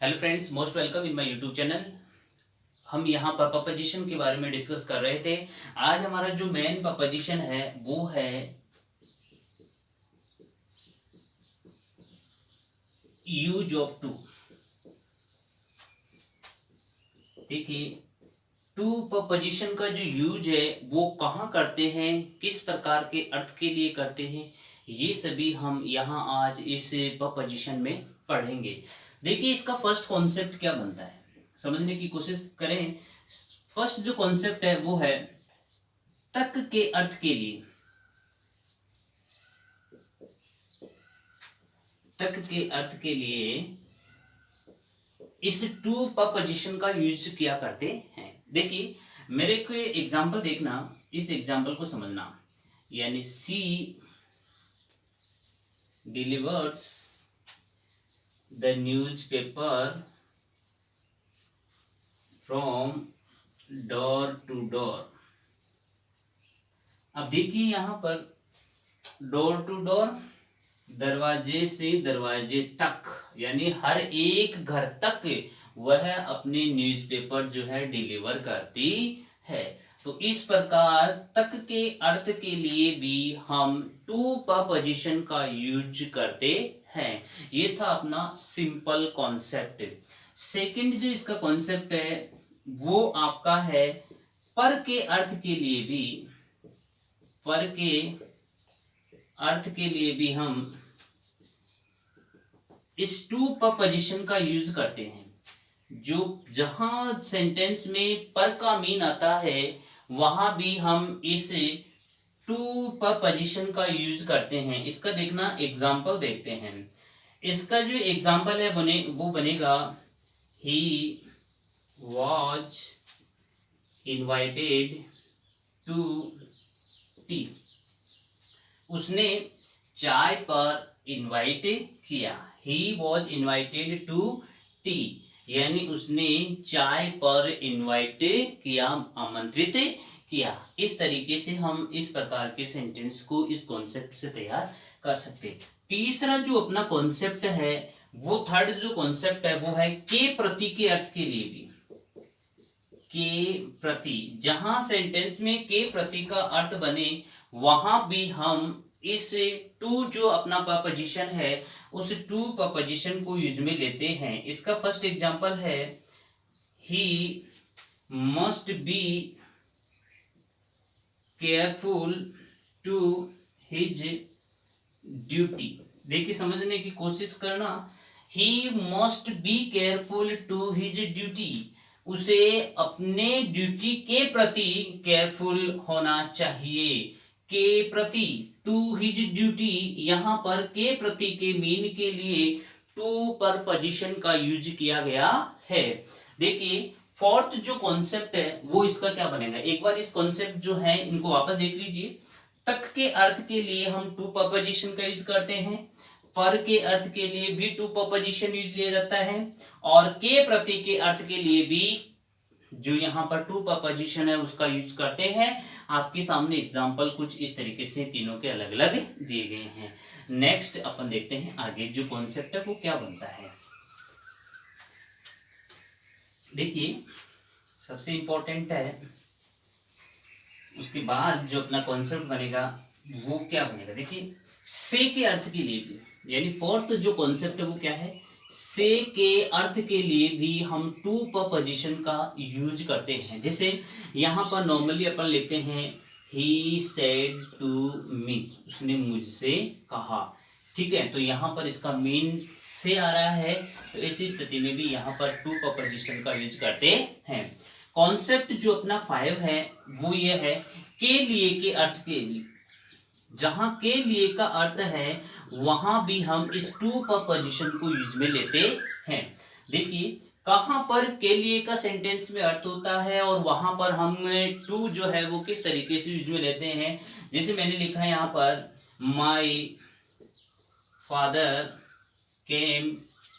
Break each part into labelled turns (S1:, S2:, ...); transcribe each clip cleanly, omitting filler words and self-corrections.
S1: Hello friends, most welcome in my YouTube channel. हम यहाँ पर प्रपोजिशन के बारे में डिस्कस कर रहे थे। आज हमारा जो मेन प्रपोजिशन है वो है यूज ऑफ टू। देखिए, टू प्रपोजिशन का जो यूज है वो कहाँ करते हैं, किस प्रकार के अर्थ के लिए करते हैं, ये सभी हम यहाँ आज इस प्रपोजिशन में पढ़ेंगे। देखिए, इसका फर्स्ट कॉन्सेप्ट क्या बनता है समझने की कोशिश करें। फर्स्ट जो कॉन्सेप्ट है वो है तक के अर्थ के लिए। तक के अर्थ के लिए इस टू प्रपोजिशन का यूज किया करते हैं। देखिए, मेरे को एग्जांपल देखना, इस एग्जांपल को समझना। यानी she delivers the newspaper from door to door. अब देखिए, यहां पर डोर टू डोर, दरवाजे से दरवाजे तक, यानी हर एक घर तक वह अपने न्यूज़पेपर जो है डिलीवर करती है। तो इस प्रकार तक के अर्थ के लिए भी हम टू प्रपोजिशन का यूज करते हैं। ये था अपना सिंपल कॉन्सेप्ट। सेकंड जो इसका कॉन्सेप्ट है वो आपका है पर के अर्थ के लिए भी। पर के अर्थ के लिए भी हम इस टू प्रपोजिशन का यूज करते हैं। जो जहां सेंटेंस में पर का मीन आता है वहां भी हम इस टू प्रपोजिशन का यूज करते हैं। इसका देखना एग्जांपल देखते हैं। इसका जो एग्जांपल है वो बनेगा he was invited to tea. उसने चाय पर इनवाइट किया। He was invited to tea, यानी उसने चाय पर इनवाइट किया, आमंत्रित किया। इस तरीके से हम इस प्रकार के सेंटेंस को इस कॉन्सेप्ट से तैयार कर सकते। तीसरा जो अपना कॉन्सेप्ट है वो थर्ड जो कॉन्सेप्ट है वो है के प्रति के अर्थ के लिए भी। के प्रति, जहां सेंटेंस में के प्रति का अर्थ बने वहां भी हम इस टू जो अपना प्रपोजिशन है उस टू प्रपोजिशन को यूज में लेते हैं। इसका फर्स्ट एग्जांपल है he must be careful to his duty. देखिए, समझने की कोशिश करना। He must be careful to his duty, उसे अपने ड्यूटी के प्रति केयरफुल होना चाहिए। के प्रति, टू हिज ड्यूटी, यहां पर के प्रति के मीन के लिए टू प्रपोजिशन का यूज किया गया है। देखिए, फोर्थ जो कॉन्सेप्ट है वो इसका क्या बनेगा, एक बार इस कॉन्सेप्ट जो है इनको वापस देख लीजिए। तक के अर्थ के लिए हम टू प्रपोजिशन का यूज करते हैं। पर के अर्थ के लिए भी टू प्रपोजिशन यूज लिया जाता है। और के प्रति के अर्थ के लिए भी जो यहाँ पर टू प्रपोजिशन है उसका यूज करते हैं। आपके सामने एग्जांपल कुछ इस तरीके से तीनों के अलग अलग दिए गए हैं। नेक्स्ट अपन देखते हैं आगे जो कॉन्सेप्ट है वो क्या बनता है। देखिए, सबसे इंपॉर्टेंट है, उसके बाद जो अपना कॉन्सेप्ट बनेगा वो क्या बनेगा। देखिए, से के अर्थ के लिए भी, यानी फोर्थ जो कॉन्सेप्ट है वो क्या है, से के अर्थ के लिए भी हम टू प्रपोजिशन का यूज करते हैं। जैसे यहां पर नॉर्मली अपन लिखते हैं ही सेड टू मी, उसने मुझसे कहा। ठीक है, तो यहां पर इसका मीन से आ रहा है, तो ऐसी स्थिति में भी यहां पर टू प्रपोजिशन का यूज करते हैं। कॉन्सेप्ट जो अपना 5 है वो ये है के लिए के अर्थ के लिए। जहां के लिए का अर्थ है वहां भी हम इस टू प्रपोजिशन को यूज में लेते हैं। देखिए, कहां पर के लिए का सेंटेंस में अर्थ होता है और वहां पर हम टू जो है वो किस तरीके से यूज में लेते हैं। जैसे मैंने लिखा है यहां पर माई फादर केम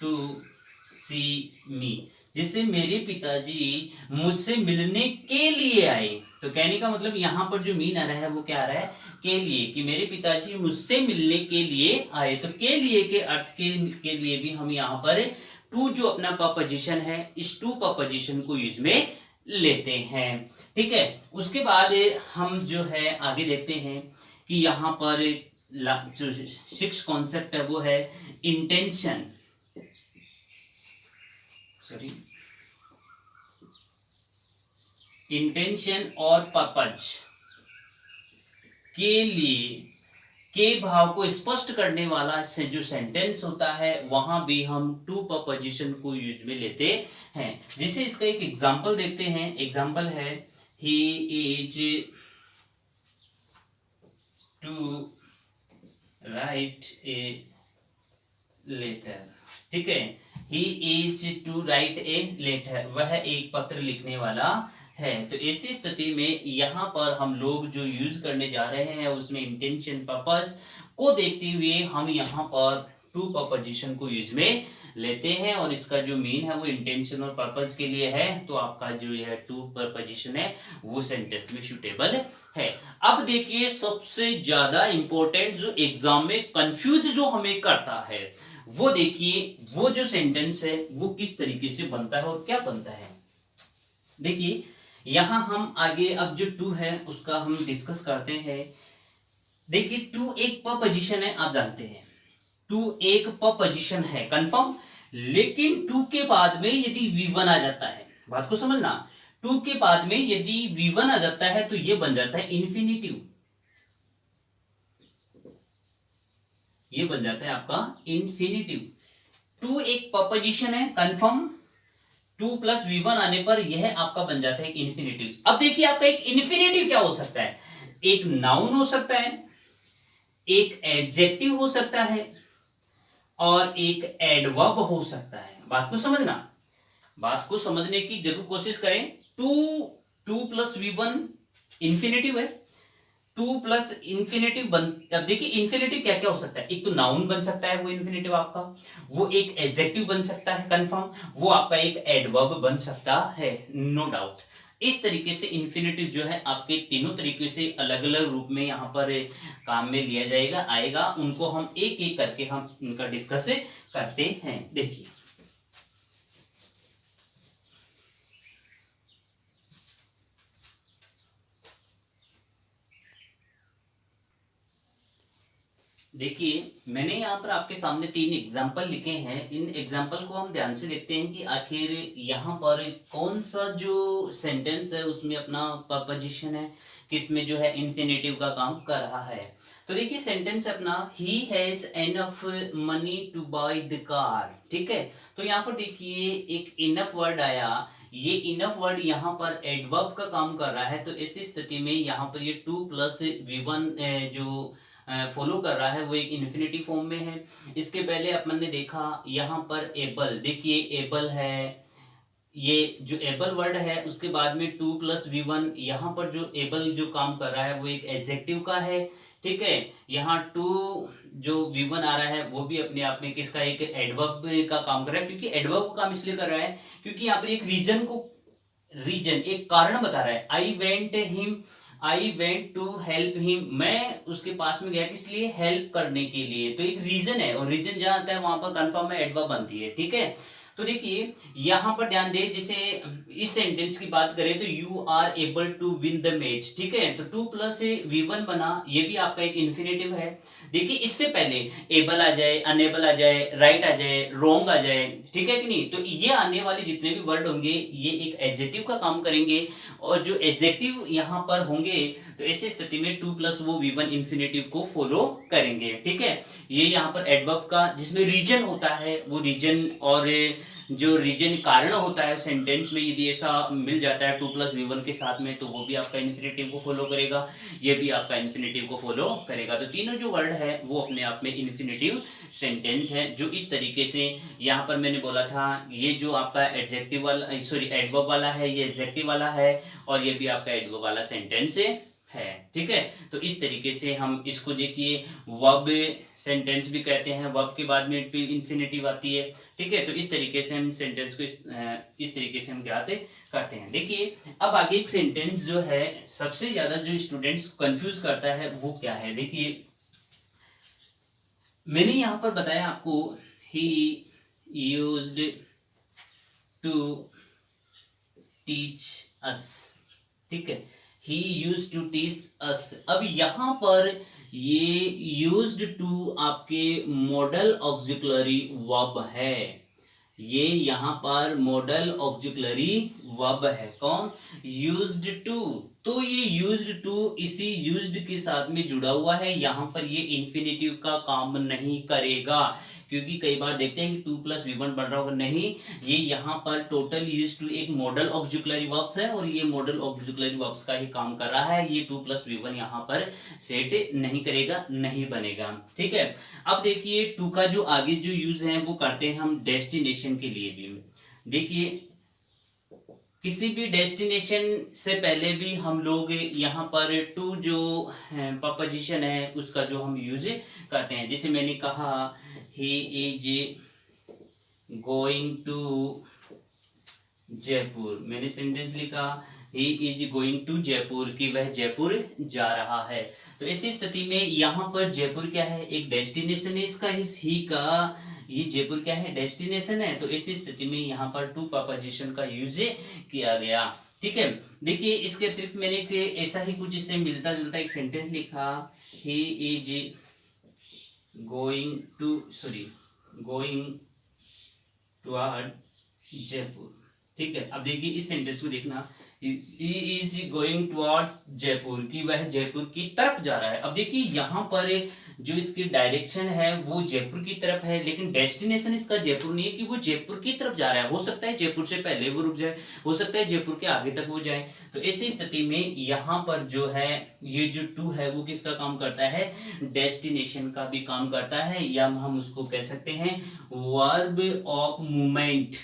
S1: टू सी मी, जिससे मेरे पिताजी मुझसे मिलने के लिए आए। तो कहने का मतलब यहां पर जो मीन आ रहा है वो क्या आ रहा है, के लिए, कि मेरे पिताजी मुझसे मिलने के लिए आए। तो के लिए के अर्थ के लिए भी हम यहाँ पर टू जो अपना प्रपोजिशन है, इस टू प्रपोजिशन को यूज में लेते हैं। ठीक है, उसके बाद हम जो है आगे देखते हैं कि यहां पर जो सिक्स कॉन्सेप्ट है वो है इंटेंशन, सॉरी, इंटेंशन और पर्पज के लिए के भाव को स्पष्ट करने वाला से जो सेंटेंस होता है वहां भी हम टू प्रपोजिशन को यूज में लेते हैं। जिसे इसका एक एग्जांपल देखते हैं। एग्जांपल है he is to write a letter. ठीक है, he is to write a letter, वह एक पत्र लिखने वाला है। तो ऐसी स्थिति में यहाँ पर हम लोग जो यूज करने जा रहे हैं उसमें इंटेंशन पर्पस को देखते हुए हम यहाँ पर टू प्रपोजिशन को यूज में लेते हैं और इसका जो मीन है वो इंटेंशन और पर्पस के लिए है। तो आपका जो यह टू प्रपोजिशन है वो सेंटेंस में सूटेबल है। अब देखिए सबसे ज्यादा इंपॉर्टेंट जो एग्जाम में कंफ्यूज जो हमें करता है वो देखिए, वो जो सेंटेंस है वो किस तरीके से बनता है और क्या बनता है। देखिए यहां हम आगे अब जो टू है उसका हम डिस्कस करते हैं। देखिए टू एक प्रपोजिशन है, आप जानते हैं टू एक प्रपोजिशन है कंफर्म, लेकिन टू के बाद में यदि V1 आ जाता है, बात को समझना, टू के बाद में यदि V1 आ जाता है तो ये बन जाता है इंफिनिटिव, ये बन जाता है आपका इंफिनिटिव। टू एक प्रपोजिशन है कंफर्म, टू प्लस V1 आने पर यह आपका बन जाता है इंफिनिटिव। अब देखिए आपका एक इंफिनिटिव क्या हो सकता है, एक नाउन हो सकता है, एक एडजेक्टिव हो सकता है और एक एडवर्ब हो सकता है। बात को समझना, बात को समझने की जरूर कोशिश करें। टू प्लस V1 इंफिनिटिव है, टू प्लस इंफिनिटिव बन, अब देखिए इंफिनिटिव क्या क्या हो सकता है, एक तो नाउन बन सकता है वो इंफिनिटिव आपका, वो एक एडजेक्टिव बन सकता है कंफर्म, वो आपका एक एडवर्ब बन सकता है नो डाउट। इस तरीके से इंफिनिटिव जो है आपके तीनों तरीके से अलग अलग रूप में यहाँ पर काम में लिया जाएगा, आएगा, उनको हम एक एक करके हम उनका डिस्कस करते हैं। देखिए देखिए मैंने यहाँ पर आपके सामने तीन एग्जाम्पल लिखे हैं। इन एग्जाम्पल को हम ध्यान से देखते हैं कि आखिर यहाँ पर कौन सा जो सेंटेंस है उसमें अपना प्रपोजिशन है, किसमें जो है इंफिनिटिव का काम कर रहा है। तो देखिए सेंटेंस अपना he has enough money to buy the car. ठीक है, तो यहाँ पर देखिए एक इनफ वर्ड आया, ये इनफ वर्ड यहाँ पर एडवर्ब का काम कर रहा है। तो ऐसी स्थिति में यहाँ पर ये टू प्लस V1 जो फॉलो कर रहा है वो एक इन्फिनिटी फॉर्म में है। इसके पहले अपन ने देखा यहाँ पर एबल, देखिए एबल है, ये जो एबल वर्ड है उसके बाद में टू प्लस V1, यहाँ पर जो एबल जो काम कर रहा है वो एक एडजेक्टिव का है। ठीक है, यहाँ टू जो V1 आ रहा है वो भी अपने आप में किसका, एक एडवर्ब का काम कर रहा है। क्योंकि एडवर्ब का काम इसलिए कर रहा है क्योंकि यहाँ पर एक रीजन को, रीजन एक कारण बता रहा है। I went to help him, मैं उसके पास में गया किस लिए, हेल्प करने के लिए। तो एक रीजन है और रीजन जहां आता है वहां पर कंफर्म में एडवर्ब बनती है। ठीक है, तो देखिए यहां पर ध्यान दे, जैसे इस सेंटेंस की बात करें तो you are able to win the match. ठीक है, तो टू प्लस V1 बना, ये भी आपका एक इन्फिनेटिव है। देखिए इससे पहले एबल आ जाए, अनेबल आ जाए, राइट आ जाए, रॉन्ग आ जाए, ठीक है कि नहीं, तो ये आने वाले जितने भी वर्ड होंगे ये एक एडजेक्टिव का काम करेंगे और जो एडजेक्टिव यहाँ पर होंगे तो ऐसी स्थिति में टू प्लस वो V1 इंफिनिटिव को फॉलो करेंगे। ठीक है, ये यहाँ पर एडवर्ब का जिसमें रीजन होता है वो रीजन, और जो रीजन कारण होता है सेंटेंस में यदि ऐसा मिल जाता है टू प्लस V1 के साथ में तो वो भी आपका इंफिनिटिव को फॉलो करेगा, ये भी आपका इंफिनिटिव को फॉलो करेगा। तो तीनों जो वर्ड है वो अपने आप में इंफिनिटिव सेंटेंस है। जो इस तरीके से यहाँ पर मैंने बोला था ये जो आपका एडजेक्टिव वाला, सॉरी एडवर्ब वाला है, ये एडजेक्टिव वाला है और ये भी आपका एडवर्ब वाला सेंटेंस है। ठीक है, तो इस तरीके से हम इसको देखिए वर्ब सेंटेंस भी कहते हैं, वर्ब के बाद में इंफिनिटिव आती है। ठीक है, तो इस तरीके से हम सेंटेंस को इस तरीके से हम ज्ञात करते हैं। देखिए अब आगे एक सेंटेंस जो है सबसे ज्यादा जो स्टूडेंट्स कंफ्यूज करता है वो क्या है। देखिए मैंने यहां पर बताया आपको he used to teach us, ठीक है, he used to teach us. अब यहां पर ये यूज्ड टू आपके मॉडल ऑक्सिलरी वर्ब है, ये यहां पर मॉडल ऑक्सिलरी वर्ब है। कौन? Used to. तो ये यूज्ड टू इसी यूज्ड के साथ में जुड़ा हुआ है, यहां पर ये इंफिनिटिव का काम नहीं करेगा, क्योंकि कई बार देखते हैं कि 2 + V1 बन रहा होगा, नहीं, ये यहाँ पर टोटल यूज्ड टू एक मॉडल ऑक्सिलरी वर्ब्स है और ये मॉडल ऑक्सिलरी वर्ब्स का ही काम कर रहा है, ये 2 + V1 यहाँ पर सेट नहीं करेगा, नहीं बनेगा, ठीक है। अब देखिए टू का जो आगे जो यूज है वो करते हैं हम डेस्टिनेशन के लिए भी। देखिए किसी भी डेस्टिनेशन से पहले भी हम लोग यहाँ पर टू जो प्रपोजिशन है उसका जो हम यूज करते हैं। जैसे मैंने कहा he is going to Jaipur, मैंने सेंटेंस लिखा he is going to Jaipur, कि वह जयपुर जा रहा है। तो इसी स्थिति में यहाँ पर जयपुर क्या है? एक डेस्टिनेशन है इसका, इस ही का ये जयपुर क्या है? डेस्टिनेशन है। तो इसी स्थिति में यहाँ पर टू प्रपोजिशन का यूज किया गया, ठीक है। देखिए इसके अतिरिक्त मैंने ऐसा ही कुछ इससे मिलता जुलता एक सेंटेंस लिखा, he is going toward Jaipur, ठीक है। अब देखिए इस सेंटेंस को देखना, ही इज गोइंग टुवर्ड जयपुर, कि वह जयपुर की तरफ जा रहा है। अब देखिए यहाँ पर जो इसकी डायरेक्शन है वो जयपुर की तरफ है, लेकिन डेस्टिनेशन इसका जयपुर नहीं है कि वो जयपुर की तरफ जा रहा है। हो सकता है जयपुर से पहले वो रुक जाए, हो सकता है जयपुर के आगे तक वो जाए। तो ऐसी स्थिति में यहाँ पर जो है ये जो टू है वो किसका काम करता है? डेस्टिनेशन का भी काम करता है, या हम उसको कह सकते हैं वर्ब ऑफ मूवमेंट।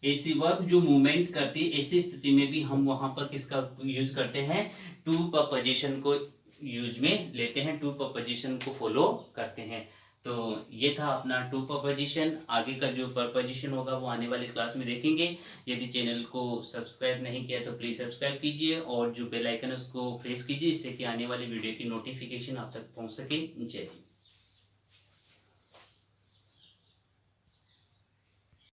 S1: ऐसी वर्ब जो मूवमेंट करती है, ऐसी स्थिति में भी हम वहां पर किसका यूज करते हैं? टू प्रपोजिशन को यूज में लेते हैं, टू प्रपोजिशन को फॉलो करते हैं। तो ये था अपना टू प्रपोजिशन। आगे का जो प्रपोजिशन होगा वो आने वाली क्लास में देखेंगे। यदि चैनल को सब्सक्राइब नहीं किया तो प्लीज सब्सक्राइब कीजिए और जो बेल आइकन है उसको प्रेस कीजिए, इससे कि आने वाली वीडियो की नोटिफिकेशन आप तक पहुंच सके। जय हिंद।